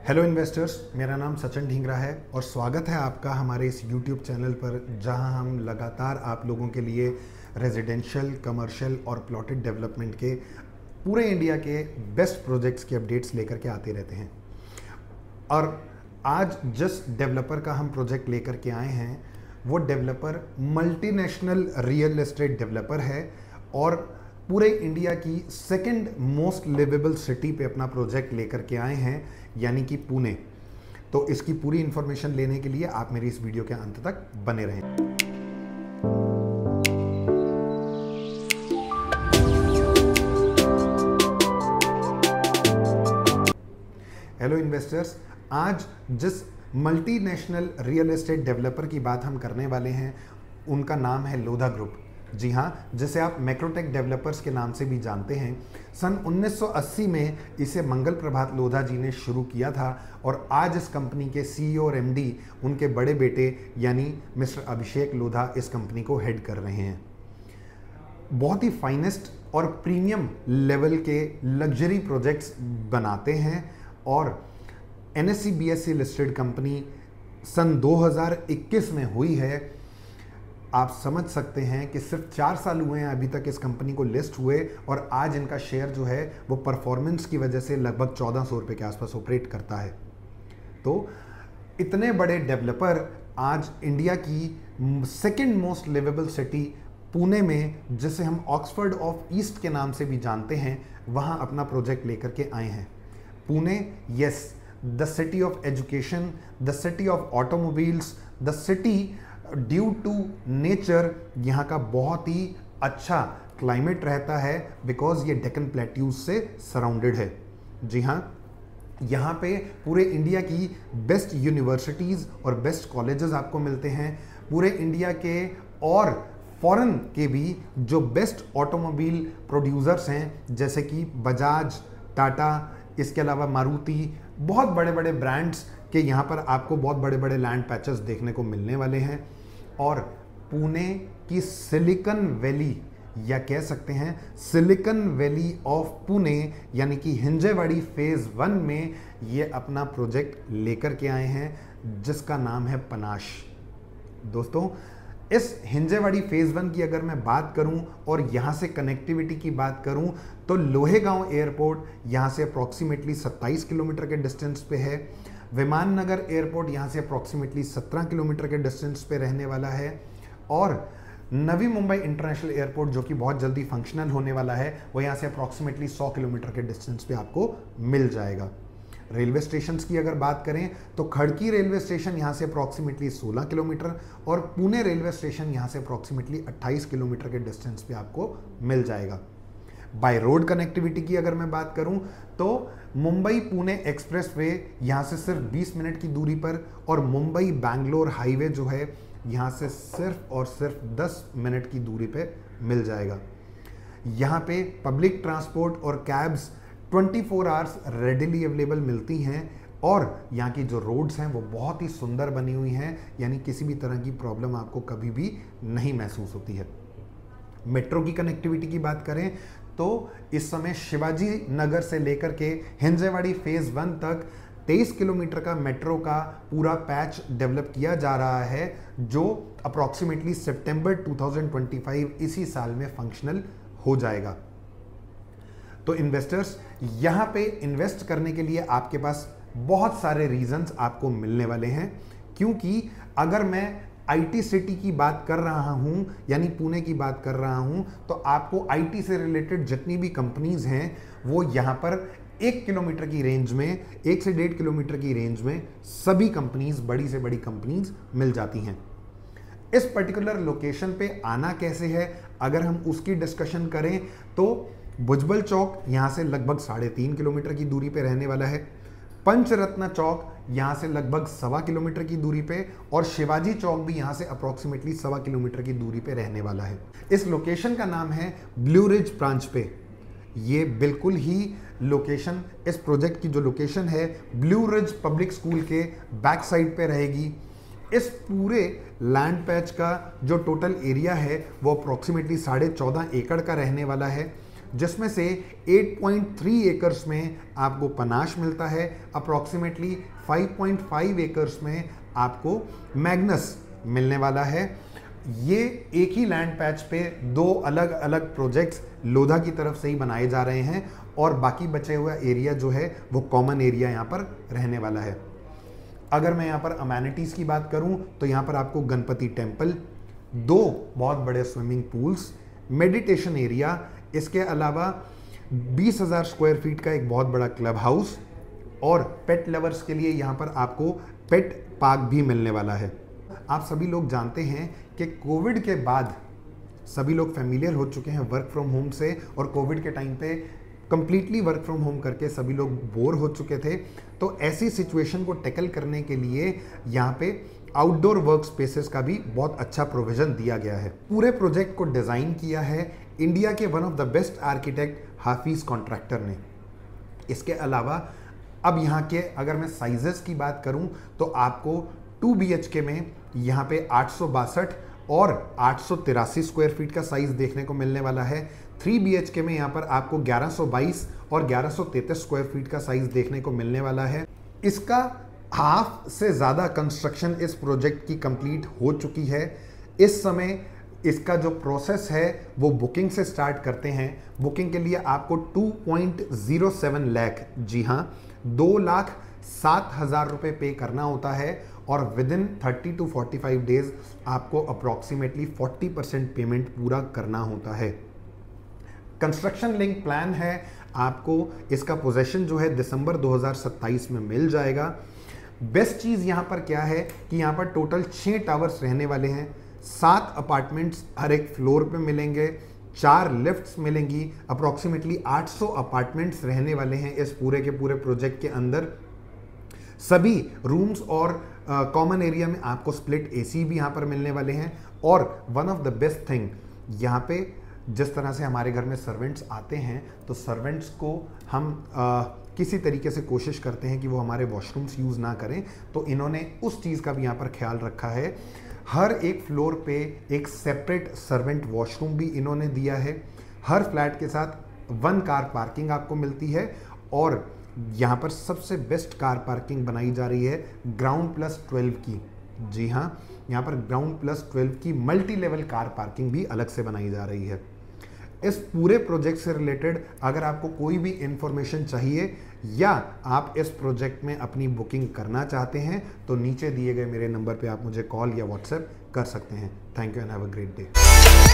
Hello investors, मेरा नाम सचिन ढींगरा है और स्वागत है आपका हमारे इस यूट्यूब चैनल पर, जहां हम लगातार आप लोगों के लिए रेजिडेंशियल, कमर्शियल और प्लॉटेड डेवलपमेंट के पूरे इंडिया के बेस्ट प्रोजेक्ट्स के अपडेट्स लेकर के आते रहते हैं। और आज जिस डेवलपर का हम प्रोजेक्ट लेकर के आए हैं वो developer multinational real estate developer है और पूरे इंडिया की सेकंड मोस्ट लिवेबल सिटी पे अपना प्रोजेक्ट लेकर के आए हैं, यानी कि पुणे। तो इसकी पूरी इंफॉर्मेशन लेने के लिए आप मेरी इस वीडियो के अंत तक बने रहें। हेलो इन्वेस्टर्स, आज जिस मल्टीनेशनल रियल एस्टेट डेवलपर की बात हम करने वाले हैं उनका नाम है लोधा ग्रुप। जी हाँ, जिसे आप मैक्रोटेक डेवलपर्स के नाम से भी जानते हैं। सन 1980 में इसे मंगल प्रभात लोधा जी ने शुरू किया था और आज इस कंपनी के सीईओ और एमडी उनके बड़े बेटे यानी मिस्टर अभिषेक लोधा इस कंपनी को हेड कर रहे हैं। बहुत ही फाइनेस्ट और प्रीमियम लेवल के लग्जरी प्रोजेक्ट्स बनाते हैं और एनएससी बीएससी लिस्टेड कंपनी सन 2021 में हुई है। आप समझ सकते हैं कि सिर्फ 4 साल हुए हैं अभी तक इस कंपनी को लिस्ट हुए और आज इनका शेयर जो है वो परफॉर्मेंस की वजह से लगभग 1400 रुपये के आसपास ऑपरेट करता है। तो इतने बड़े डेवलपर आज इंडिया की second most liveable city Pune में, जिसे हम ऑक्सफोर्ड ऑफ ईस्ट के नाम से भी जानते हैं, वहाँ अपना प्रोजेक्ट लेकर के आए हैं। Pune, yes, the city of education, the city of automobiles, the city due to nature. यहाँ का बहुत ही अच्छा क्लाइमेट रहता है बिकॉज ये डेक्कन प्लेट्यूज से सराउंडेड है। जी हाँ, यहाँ पे पूरे इंडिया की बेस्ट यूनिवर्सिटीज़ और बेस्ट कॉलेजेस आपको मिलते हैं। पूरे इंडिया के और फॉरेन के भी जो बेस्ट ऑटोमोबाइल प्रोड्यूसर्स हैं, जैसे कि बजाज, टाटा, इसके अलावा मारुति, बहुत बड़े बड़े ब्रांड्स के यहाँ पर आपको बहुत बड़े बड़े लैंड पैचेस देखने को मिलने वाले हैं। और पुणे की सिलिकॉन वैली, या कह सकते हैं सिलिकॉन वैली ऑफ पुणे, यानी कि हिंजेवाड़ी फेज़ 1 में ये अपना प्रोजेक्ट लेकर के आए हैं जिसका नाम है पनाश। दोस्तों, इस हिंजेवाड़ी फेज़ 1 की अगर मैं बात करूं और यहाँ से कनेक्टिविटी की बात करूं तो लोहेगांव एयरपोर्ट यहाँ से अप्रॉक्सीमेटली 27 किलोमीटर के डिस्टेंस पे है। विमाननगर एयरपोर्ट यहाँ से अप्रॉक्सीमेटली 17 किलोमीटर के डिस्टेंस पे रहने वाला है और नवी मुंबई इंटरनेशनल एयरपोर्ट, जो कि बहुत जल्दी फंक्शनल होने वाला है, वो यहाँ से अप्रॉक्सीमेटली 100 किलोमीटर के डिस्टेंस पे आपको मिल जाएगा। रेलवे स्टेशंस की अगर बात करें तो खड़की रेलवे स्टेशन यहाँ से अप्रॉक्सीमेटली 16 किलोमीटर और पुणे रेलवे स्टेशन यहाँ से अप्रॉक्सीमेटली 28 किलोमीटर के डिस्टेंस पे आपको मिल जाएगा। बाय रोड कनेक्टिविटी की अगर मैं बात करूं तो मुंबई पुणे एक्सप्रेस वे यहाँ से सिर्फ 20 मिनट की दूरी पर और मुंबई बैंगलोर हाईवे जो है यहाँ से सिर्फ और सिर्फ 10 मिनट की दूरी पे मिल जाएगा। यहाँ पे पब्लिक ट्रांसपोर्ट और कैब्स 24 आवर्स रेडिली अवेलेबल मिलती हैं और यहाँ की जो रोड्स हैं वो बहुत ही सुंदर बनी हुई हैं, यानी किसी भी तरह की प्रॉब्लम आपको कभी भी नहीं महसूस होती है। मेट्रो की कनेक्टिविटी की बात करें तो इस समय शिवाजी नगर से लेकर के हिंजेवाड़ी फेज़ 1 तक 23 किलोमीटर का मेट्रो का पूरा पैच डेवलप किया जा रहा है, जो अप्रॉक्सीमेटली सितंबर 2025 इसी साल में फंक्शनल हो जाएगा। तो इन्वेस्टर्स, यहाँ पे इन्वेस्ट करने के लिए आपके पास बहुत सारे रीजंस आपको मिलने वाले हैं, क्योंकि अगर मैं आईटी सिटी की बात कर रहा हूं, यानी पुणे की बात कर रहा हूं, तो आपको आईटी से रिलेटेड जितनी भी कंपनीज हैं वो यहाँ पर 1 किलोमीटर की रेंज में, 1 से 1.5 किलोमीटर की रेंज में सभी कंपनीज, बड़ी से बड़ी कंपनीज मिल जाती हैं। इस पर्टिकुलर लोकेशन पे आना कैसे है अगर हम उसकी डिस्कशन करें तो भुजबल चौक यहाँ से लगभग 3.5 किलोमीटर की दूरी पे रहने वाला है। पंचरत्न चौक यहाँ से लगभग 1.25 किलोमीटर की दूरी पे और शिवाजी चौक भी यहाँ से अप्रॉक्सीमेटली 1.25 किलोमीटर की दूरी पे रहने वाला है। इस लोकेशन का नाम है ब्लू रिज ब्रांच पे। ये बिल्कुल ही लोकेशन, इस प्रोजेक्ट की जो लोकेशन है ब्लू रिज पब्लिक स्कूल के बैक साइड पे रहेगी। इस पूरे लैंड पैच का जो टोटल एरिया है वो अप्रॉक्सीमेटली 14.5 एकड़ का रहने वाला है। जिसमें से 8.3 एकर्स में आपको पनाश मिलता है, अप्रॉक्सीमेटली 5.5 एकर्स में आपको मैग्नस मिलने वाला है। ये एक ही लैंड पैच पे दो अलग अलग प्रोजेक्ट्स लोधा की तरफ से ही बनाए जा रहे हैं और बाकी बचे हुआ एरिया जो है वो कॉमन एरिया यहाँ पर रहने वाला है। अगर मैं यहाँ पर अमेनिटीज़ की बात करूँ तो यहाँ पर आपको गणपति टेम्पल, 2 बहुत बड़े स्विमिंग पूल्स, मेडिटेशन एरिया, इसके अलावा 20,000 स्क्वायर फीट का एक बहुत बड़ा क्लब हाउस और पेट लवर्स के लिए यहाँ पर आपको पेट पार्क भी मिलने वाला है। आप सभी लोग जानते हैं कि कोविड के बाद सभी लोग फैमिलियर हो चुके हैं वर्क फ्रॉम होम से और कोविड के टाइम पे कंप्लीटली वर्क फ्रॉम होम करके सभी लोग बोर हो चुके थे। तो ऐसी सिचुएशन को टैकल करने के लिए यहाँ पे आउटडोर वर्क स्पेसेस का भी बहुत अच्छा प्रोविजन दिया गया है। पूरे प्रोजेक्ट को डिज़ाइन किया है इंडिया के one of the best architect Hafiz contractor ने। इसके अलावा अब यहाँ के अगर मैं साइजेस की बात करूँ तो आपको 2 BHK में यहाँ पे 862 और 883 स्क्वायर फीट का साइज देखने को मिलने वाला है। 3 BHK में यहाँ पर आपको 1122 और 1133 स्क्वायर फीट का साइज देखने को मिलने वाला है। इसका हाफ से ज़्यादा कंस्ट्रक्शन इस प्रोजेक्ट की कंप्लीट हो चुकी है। इस समय इसका जो प्रोसेस है वो बुकिंग से स्टार्ट करते हैं। बुकिंग के लिए आपको 2.07 लाख, जी हाँ 2,07,000 रुपये पे करना होता है और विद इन 30 to 45 डेज आपको अप्रॉक्सीमेटली 40% पेमेंट पूरा करना होता है। कंस्ट्रक्शन लिंक प्लान है, आपको इसका पोजेशन जो है दिसंबर 2027 में मिल जाएगा। बेस्ट चीज़ यहाँ पर क्या है कि यहाँ पर टोटल 6 टावर्स रहने वाले हैं, 7 अपार्टमेंट्स हर एक फ्लोर पे मिलेंगे, 4 लिफ्ट्स मिलेंगी, अप्रॉक्सीमेटली 800 अपार्टमेंट्स रहने वाले हैं इस पूरे के पूरे प्रोजेक्ट के अंदर। सभी रूम्स और कॉमन एरिया में आपको स्प्लिट एसी भी यहाँ पर मिलने वाले हैं। और one of the best thing यहाँ पे जिस तरह से हमारे घर में सर्वेंट्स आते हैं तो सर्वेंट्स को हम किसी तरीके से कोशिश करते हैं कि वो हमारे वॉशरूम्स यूज़ ना करें, तो इन्होंने उस चीज़ का भी यहाँ पर ख्याल रखा है। हर एक फ्लोर पे एक सेपरेट सर्वेंट वॉशरूम भी इन्होंने दिया है। हर फ्लैट के साथ 1 कार पार्किंग आपको मिलती है और यहाँ पर सबसे बेस्ट कार पार्किंग बनाई जा रही है ग्राउंड प्लस 12 की। जी हाँ, यहाँ पर ग्राउंड प्लस 12 की मल्टी लेवल कार पार्किंग भी अलग से बनाई जा रही है। इस पूरे प्रोजेक्ट से रिलेटेड अगर आपको कोई भी इंफॉर्मेशन चाहिए या आप इस प्रोजेक्ट में अपनी बुकिंग करना चाहते हैं तो नीचे दिए गए मेरे नंबर पे आप मुझे कॉल या व्हाट्सएप कर सकते हैं। Thank you and have a great day.